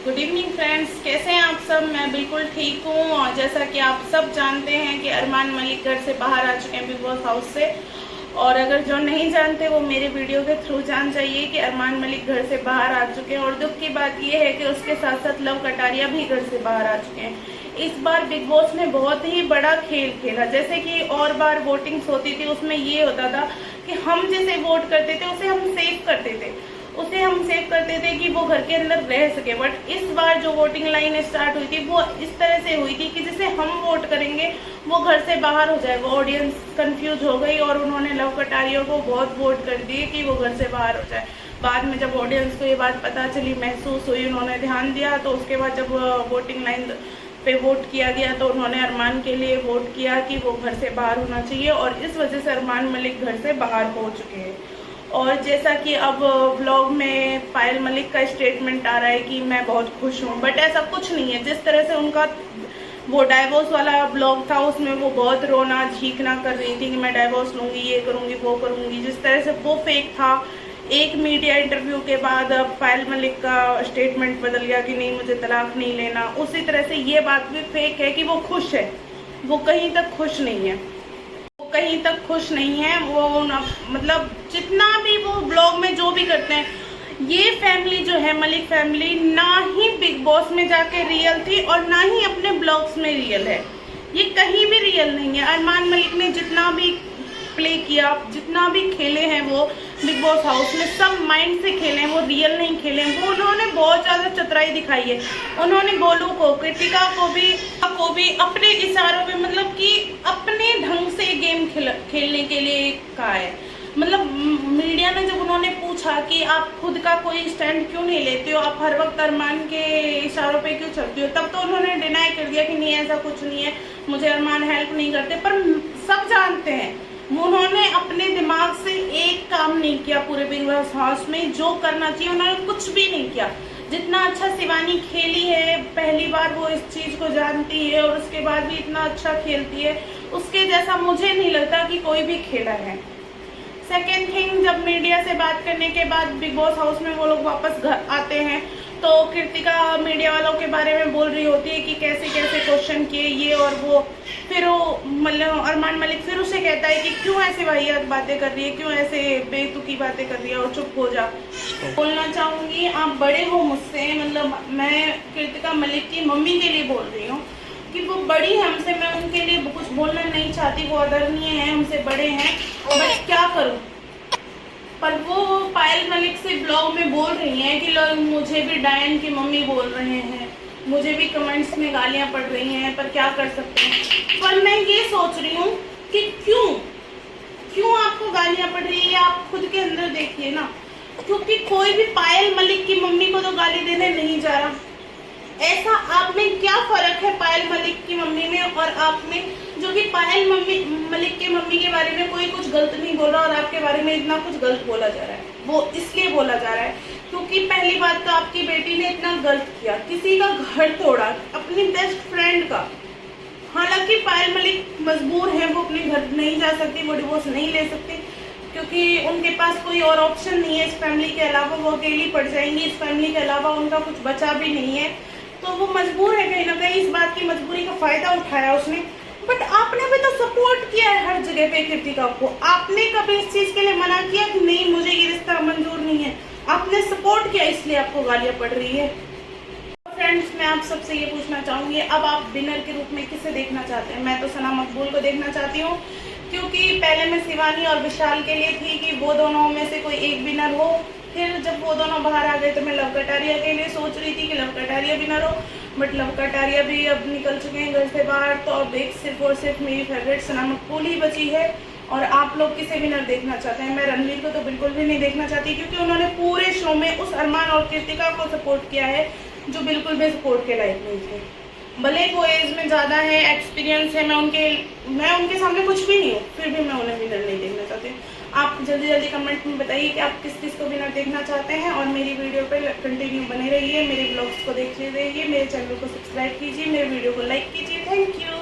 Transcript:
Good evening friends, कैसे हैं आप सब। मैं बिल्कुल ठीक हूँ। और जैसा कि आप सब जानते हैं कि अरमान मलिक घर से बाहर आ चुके हैं बिग बॉस हाउस से। और अगर जो नहीं जानते वो मेरे वीडियो के थ्रू जान जाइए कि अरमान मलिक घर से बाहर आ चुके हैं। और दुख की बात यह है कि उसके साथ साथ लव कटारिया भी घर से बाहर आ चुके हैं। इस बार बिग बॉस ने बहुत ही बड़ा खेल खेला। जैसे कि और बार वोटिंग्स होती थी, उसमें ये होता था कि हम जिसे वोट करते थे उसे हम सेव करते थे कि वो घर के अंदर रह सके। बट इस बार जो वोटिंग लाइन स्टार्ट हुई थी वो इस तरह से हुई थी कि जिसे हम वोट करेंगे वो घर से बाहर हो जाएगा। ऑडियंस कंफ्यूज हो गई और उन्होंने लव कटारियों को बहुत वोट कर दिए कि वो घर से बाहर हो जाए। बाद में जब ऑडियंस को ये बात पता चली, महसूस हुई, उन्होंने ध्यान दिया, तो उसके बाद जब वोटिंग लाइन पे वोट किया गया तो उन्होंने अरमान के लिए वोट किया कि वो घर से बाहर होना चाहिए। और इस वजह से अरमान मलिक घर से बाहर हो चुके हैं। और जैसा कि अब व्लॉग में पायल मलिक का स्टेटमेंट आ रहा है कि मैं बहुत खुश हूँ, बट ऐसा कुछ नहीं है। जिस तरह से उनका वो डाइवोर्स वाला व्लॉग था उसमें वो बहुत रोना झींकना कर रही थी कि मैं डाइवोर्स लूँगी, ये करूँगी, वो करूँगी, जिस तरह से वो फेक था। एक मीडिया इंटरव्यू के बाद अब पायल मलिक का स्टेटमेंट बदल गया कि नहीं, मुझे तलाक नहीं लेना। उसी तरह से ये बात भी फेक है कि वो खुश है। वो कहीं तक खुश नहीं है। वो मतलब जितना भी वो ब्लॉग में जो भी करते हैं, ये फैमिली जो है मलिक फैमिली ना ही बिग बॉस में जाके रियल थी और ना ही अपने ब्लॉग्स में रियल है। ये कहीं भी रियल नहीं है। अरमान मलिक ने जितना भी प्ले किया, जितना भी खेले हैं वो बिग बॉस हाउस में, सब माइंड से खेले हैं, वो रियल नहीं खेले हैं। वो उन्होंने बहुत ज़्यादा चतुराई दिखाई है। उन्होंने गोलू को, कृतिका को भी अपने इशारों में, मतलब कि अपने ढंग से गेम खेलने के लिए कहा है। मतलब मीडिया ने जब उन्होंने पूछा कि आप खुद का कोई स्टैंड क्यों नहीं लेते हो, आप हर वक्त अरमान के इशारों पे क्यों चलते हो, तब तो उन्होंने डिनाई कर दिया कि नहीं, ऐसा कुछ नहीं है, मुझे अरमान हेल्प नहीं करते। पर सब जानते हैं उन्होंने अपने दिमाग से एक काम नहीं किया पूरे बिग बॉस हाउस में। जो करना चाहिए उन्होंने कुछ भी नहीं किया। जितना अच्छा शिवानी खेली है, पहली बार वो इस चीज को जानती है और उसके बाद भी इतना अच्छा खेलती है, उसके जैसा मुझे नहीं लगता कि कोई भी खेला है। सेकेंड थिंग, जब मीडिया से बात करने के बाद बिग बॉस हाउस में वो लोग वापस घर आते हैं तो कृतिका मीडिया वालों के बारे में बोल रही होती है कि कैसे कैसे क्वेश्चन किए, ये और वो। फिर वो मतलब अरमान मलिक फिर उसे कहता है कि क्यों ऐसे वाहियात बातें कर रही है, क्यों ऐसे बेतुकी बातें कर रही है, और चुप हो जा। बोलना चाहूँगी, आप बड़े हो मुझसे, मतलब मैं कृतिका मलिक की मम्मी के लिए बोल रही हूँ कि वो बड़ी है हमसे, मैं उनके लिए कुछ बोलना नहीं चाहती, वो आदरणीय है, हमसे बड़े हैं, बट क्या करूँ। पर वो पायल मलिक से ब्लॉग में बोल रही हैं कि लोग मुझे भी डायन की मम्मी बोल रहे हैं, मुझे भी कमेंट्स में गालियां पड़ रही हैं, पर क्या कर सकते हैं। पर मैं ये सोच रही हूँ कि क्यों आपको गालियां पड़ रही है, आप खुद के अंदर देखिए ना। क्योंकि कोई भी पायल मलिक की मम्मी को तो गाली देने नहीं जा रहा। ऐसा आप में क्या फर्क है पायल मलिक की मम्मी में और आप में, जो कि पायल मलिक के मम्मी के बारे में कोई कुछ गलत नहीं बोला और आपके बारे में इतना कुछ गलत बोला जा रहा है। वो इसलिए बोला जा रहा है क्योंकि पहली बात तो आपकी बेटी ने इतना गलत किया, किसी का घर तोड़ा, अपनी बेस्ट फ्रेंड का। हालांकि पायल मलिक मजबूर है, वो अपने घर नहीं जा सकती, वो डिवोर्स नहीं ले सकती क्योंकि उनके पास कोई और ऑप्शन नहीं है इस फैमिली के अलावा। वो अकेली पड़ जाएंगी, इस फैमिली के अलावा उनका कुछ बचा भी नहीं है, तो वो मजबूर है। कहीं ना कहीं इस बात की मजबूरी का फायदा उठाया उसने। बट आपने भी तो सपोर्ट किया है हर जगह पे कृतिका को। आपने कभी इस चीज के लिए मना किया कि नहीं मुझे ये रिश्ता मंजूर नहीं है? आपने सपोर्ट किया, इसलिए आपको गालियां पड़ रही है। फ्रेंड्स, मैं आप सबसे ये पूछना चाहूंगी, अब आप विनर के रूप में किसे देखना चाहते हैं? मैं तो सना मकबूल को देखना चाहती हूँ, क्योंकि पहले मैं शिवानी और विशाल के लिए थी कि वो दोनों में से कोई एक विनर हो। फिर जब वो दोनों बाहर आ गए तो मैं लव कटारिया के लिए सोच रही थी कि लव कटारिया विनर हो, बट लव कटारिया भी अब निकल चुके हैं घर से बाहर। तो अब एक सिर्फ और सिर्फ मेरी फेवरेट सना मकबूल ही बची है। और आप लोग किसे विनर देखना चाहते हैं? मैं रणवीर को तो बिल्कुल भी नहीं देखना चाहती, क्योंकि उन्होंने पूरे शो में उस अरमान और कृतिका को सपोर्ट किया है जो बिल्कुल भी सपोर्ट के लायक नहीं थे। भले वो एज में ज़्यादा है, एक्सपीरियंस है, मैं उनके सामने कुछ भी नहीं हूँ, फिर भी मैं उन्हें विनर नहीं देखना चाहती। आप जल्दी जल्दी कमेंट में बताइए कि आप किस को विनर देखना चाहते हैं। और मेरी वीडियो पर कंटिन्यू बने रहिए, मेरे ब्लॉग्स को देखते रहिए, मेरे चैनल को सब्सक्राइब कीजिए, मेरे वीडियो को लाइक कीजिए। Thank you.